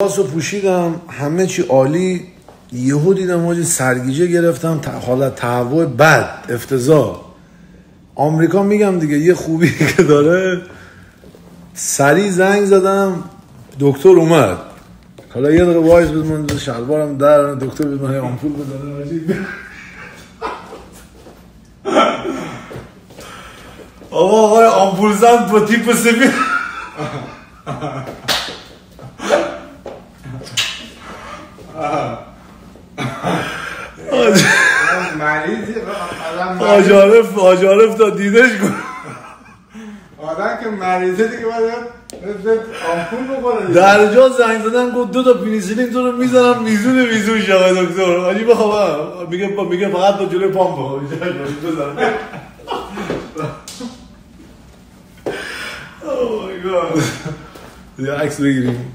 لباسو پوشیدم، همه چی عالی. یهو دیدم حاجی سرگیجه گرفتم، حالت تهوع بد، افتضاح. آمریکا میگم دیگه یه خوبی که داره، سریع زنگ زدم، دکتر اومد. حالا یه دقیقه وایس بده من شلوارم در، دکتر بده من آمپول بزنه. آقای آمپول زن با تیپ سفید. آجارف تا دیدش کن. آدم که مریضه دیگه باید آمپول بخوره. در جا زنگ زدن گفت 2 تا پنیسیلین تو رو میزنم میزون شما دکتر. آجی بخوام میگه فقط با جلوی پام بخوام بزن. Oh my god. یه عکس بگیریم.